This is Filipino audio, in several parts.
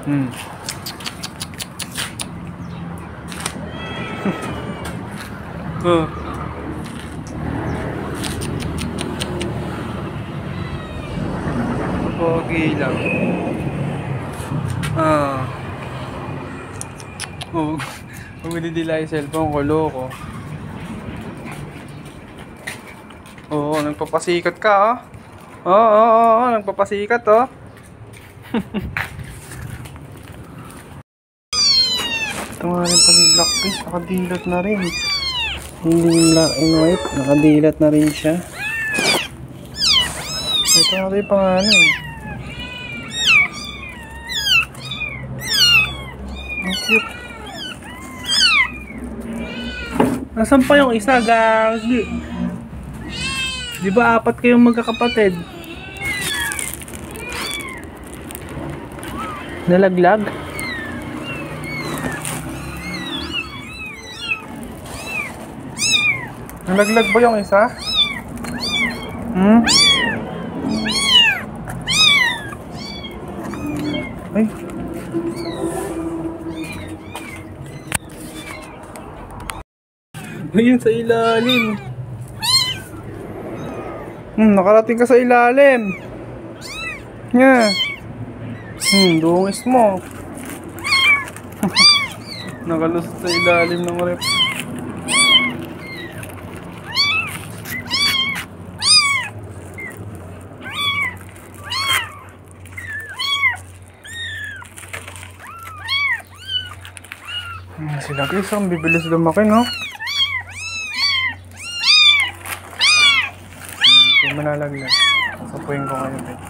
Hmm. Oh. Okay lang. Oh. Kung dinidila yung cellphone ko, loko. Oo, nagpapasikat ka, oh. Oo, nagpapasikat, oh. Ito nga rin pala yung black face, nakadilat na rin. Hindi yung black and white, nakadilat na rin siya. Ito nga rin pangalan, eh. Ang cute. Nasaan pa yung isa, gagi? Di ba 4 kayong magkakapatid? Nalaglag? Nalaglag ba yung isa? Hmm? Ay. Ayun sa ilalim. Nakarating ka sa ilalim. Yeah. Dungis mo. Nakalusot sa ilalim ng rep. Sila guys, ang bibilis lumaki, no? Hindi manalaglag. Sasapuin ko kayo, guys.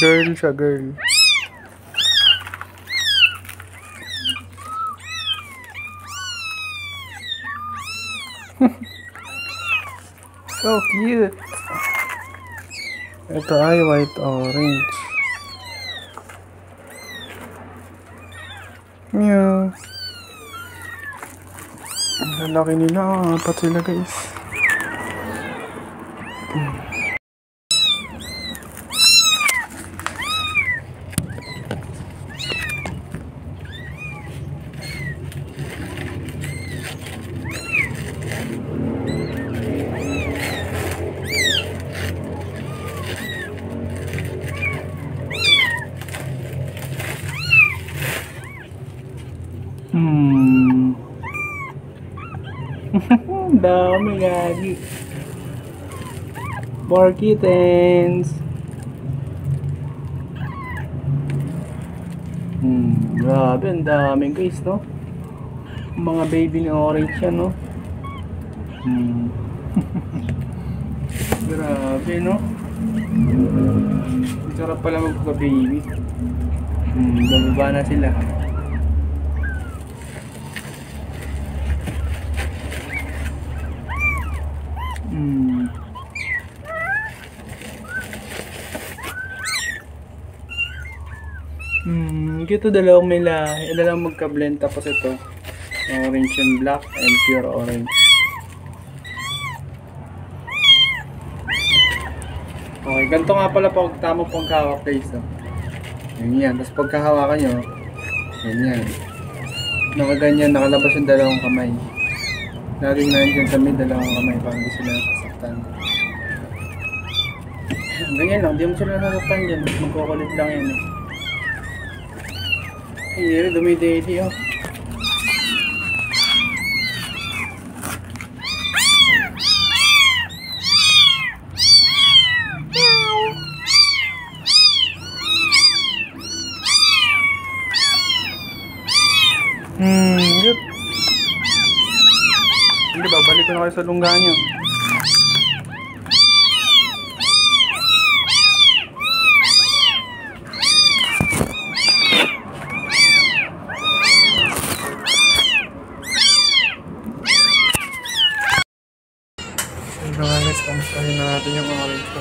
Girl siya, girl. So cute. Ito ay white orange. Meow. Ang laki nila. 4 sila guys. Dami gagi. More kittens. Grabe, ang dami guys, no? Mga baby ni orange yan, no? Grabe, no? Sarap pala magka-baby. Bababa na sila. Ito dalawang magka-blend, tapos ito orange and black and pure orange. Okay, ganito nga pala pag tama pagkahawak guys, oh. Ganyan, tapos pagkahawakan nyo ganyan, nakaganyan, nakalabas yung dalawang kamay. Laging nandiyan sa may dalawang kamay para hindi sila nasasaktan. Ganyan lang, di mo sila nasasaktan dyan, magkukulit lang yan, eh. Ay, dumi-dedi, oh. Good. Hindi, babalik ko na kayo sa lungga nyo. Guys, kamustahin na natin yung orange ko.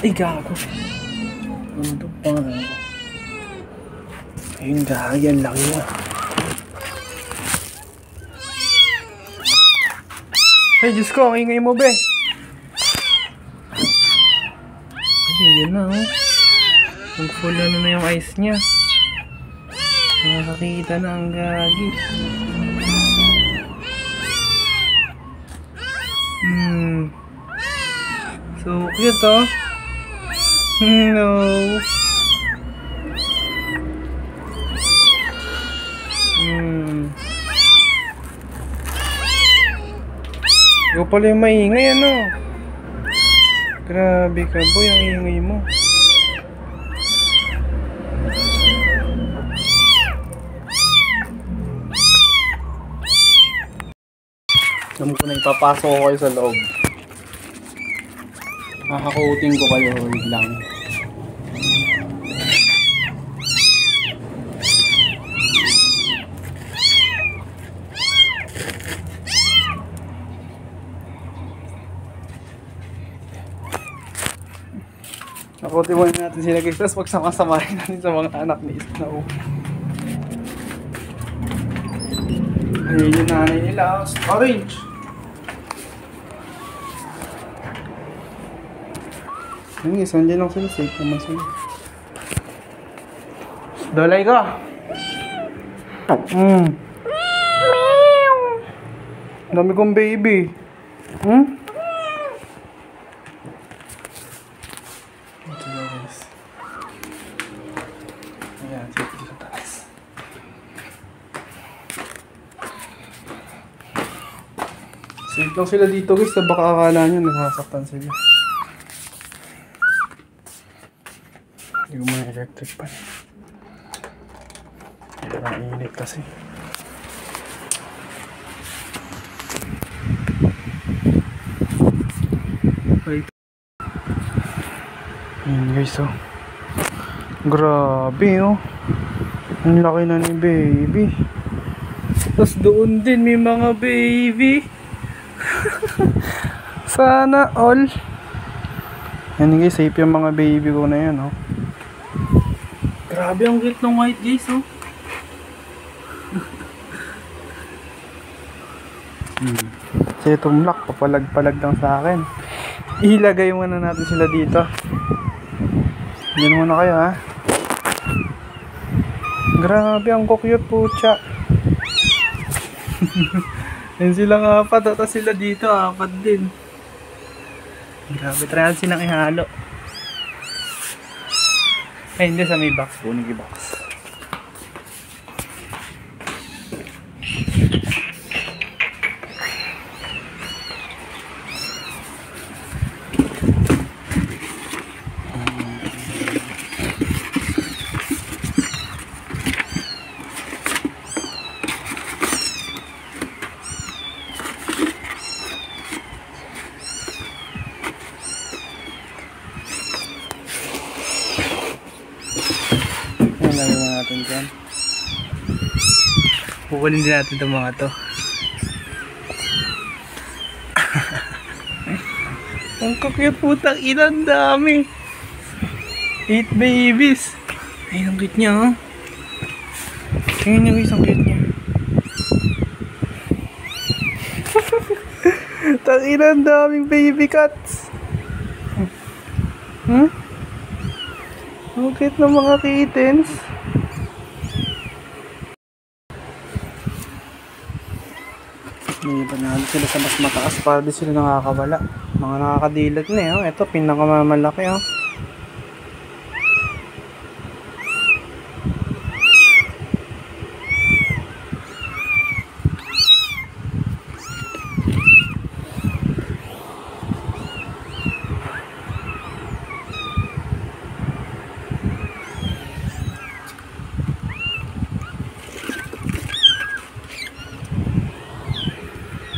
Ay, gago. Ano pa nga? Ayun, gagi, ang laki na. Ay, Diyos ko, ang ingay mo, be. Ay, yun na, oh. Ang full na yung eyes niya. Nakakita na ang gagi. So cute, oh. No. Ikaw pala yung maingay, ano? Grabe ka, boy, ang ingay mo. Alam ko na ipapasok ko kayo sa loob. Kakakutin ko kayo, wait lang. Kakutin muna natin sila guys, tapos pagsama-samahin natin sa mga anak ni Snow. Ayun yung nanay nila, orange. Ayun guys, nandiyan lang sila, safe naman sila. Dalay ka! Dami kong baby. Ito na guys. Ayan, safe dito sa taas. Safe lang sila dito guys, baka akala nyo nasasaktan sila. Hindi ko muna electric pan. Parang init kasi. Wait. Ayan guys, oh. Grabe, oh. Ang laki na ni baby. Tapos doon din may mga baby. Sana all. Yan guys, safe yung mga baby ko na yan, oh. Grabe ang cute ng white guys, oh. Kasi itong lock, papalag-palag lang sa akin. Ilagay muna natin sila dito. Diyan muna kayo, ha. Grabe ang cute po, tsa. Yan silang apat, at sila dito, apat din. Grabe, try natin silang ihalo. Ay, hindi, sa may box po, nag-box. Lagyan natin dyan. Kukunin din natin itong mga to. Ang cute, putang ina, ang dami. 8 babies. Ayun ang cute niya, oh. Ayun yung isang cute niya. Tangina, ang daming baby cats. Ang cute ng mga kittens. Nilipan natin sila sa mas mataas para di sila nakakawala. Mga nakakadilat na, oh. Ito, pinakamamalaki, oh.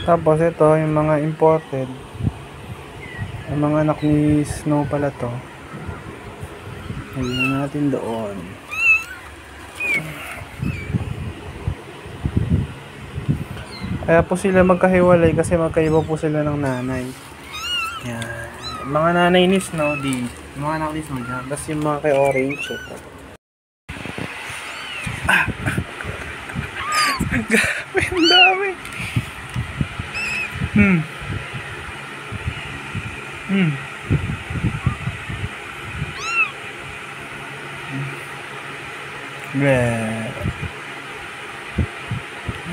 Tapos ito, yung mga imported, yung mga anak ni Snow pala to. Ayun natin doon. Kaya po sila magkahiwalay kasi magkaiba po sila ng nanay. Yan. Yung mga nanay ni Snow, di. Yung mga anak ni Snow dyan. Tapos yung mga kay Orange. Grabe, ang dami. Bleh.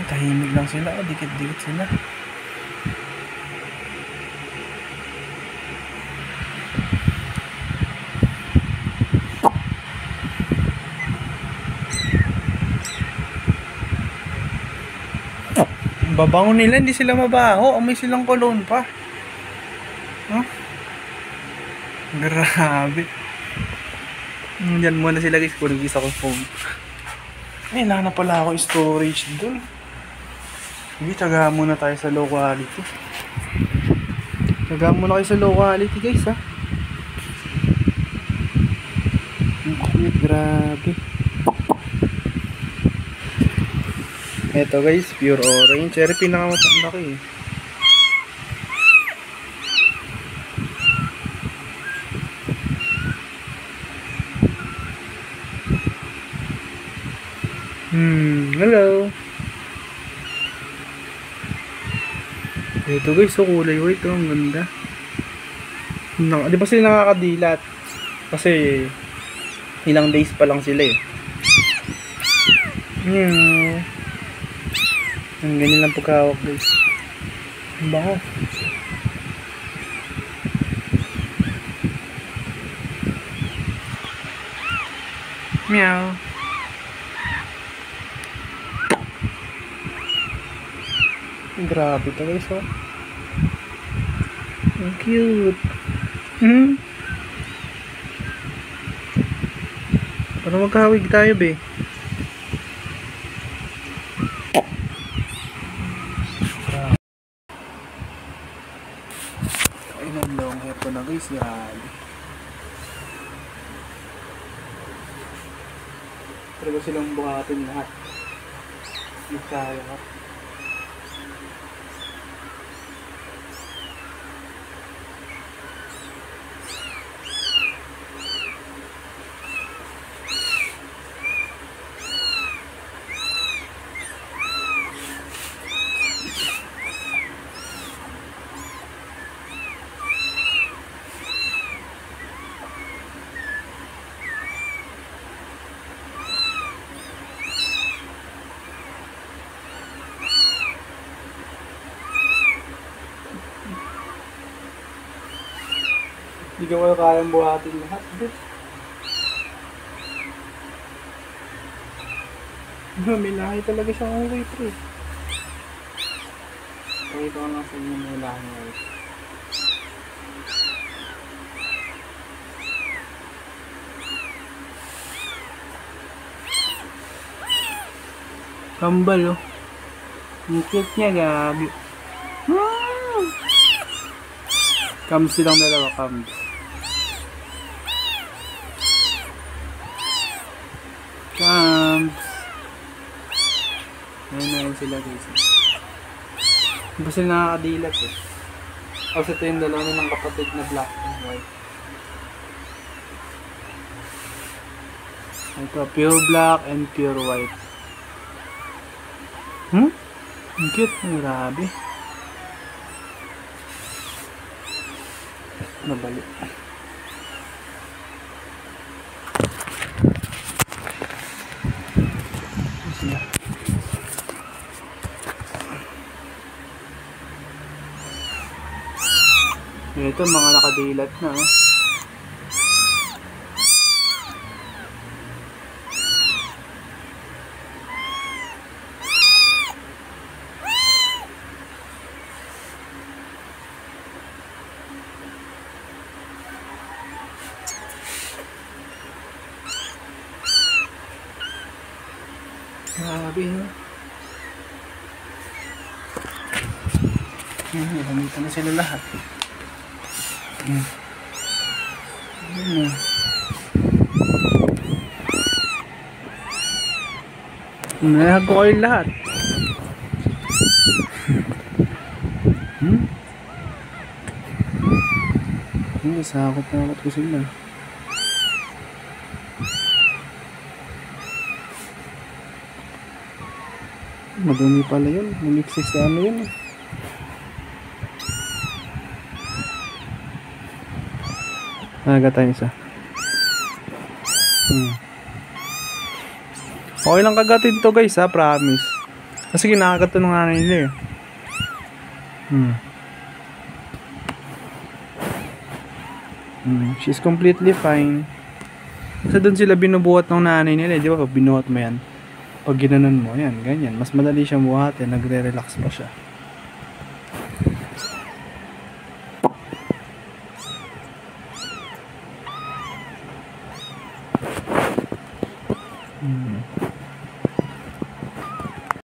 Tahimik lang sila, dikit-dikit sila. Babango nila, hindi sila mabaho. Amoy silang cologne pa. Huh? Grabe. Yan muna sila guys. Kunagis ako phone. Kailangan na pala ako storage dun. Hindi, taga muna tayo sa low quality. Taga muna kayo sa low quality guys ha. Grabe. Eto guys, pure orange. Cherry pinakamatanda ko eh. Hello. Ito guys, so kulay white, ang ganda. Di ba sila nakakadilat? Kasi ilang days pa lang sila eh. Ang ganyan lang pagkawak guys. Ang bango. Meow. Grabe to guys oh. Ang cute. Para magkahawig tayo be. Ayun long hair ko na guys yan. Pero silang buhatin lahat. Magkaya. Hindi ko wala kayang buhatin lahat. May lahi talaga siyang okay pre. Kaya ito nga sa inyo may lahi ngayon. Kambal oh. Ang cute niya gabi. Cams silang dalawa, cams. Cams. Ayun na rin sila guys. Hindi sila nakakadilat eh. Tapos ito yung dalawa ng kapatid na black and white. Ito, pure black and pure white. Ang cute. Grabe. Nabalik. Sila. Ito mga nakadilat na oh. Grabe no. Namitan na sila lahat. Nahag ko kayo lahat. Sakop na ako sila. Madumi pala yun. Namixis sa ano yun. Nakagat tayo isa. Okay lang kagatin to guys ha, promise. Kasi kinakagat to ng nanay nila eh. She's completely fine. Kasi doon sila binubuhat ng nanay nila, di ba? Pag binuhat mo yan, pag ginanon mo, yan, ganyan. Mas madali siyang buhatin, nagre-relax pa siya.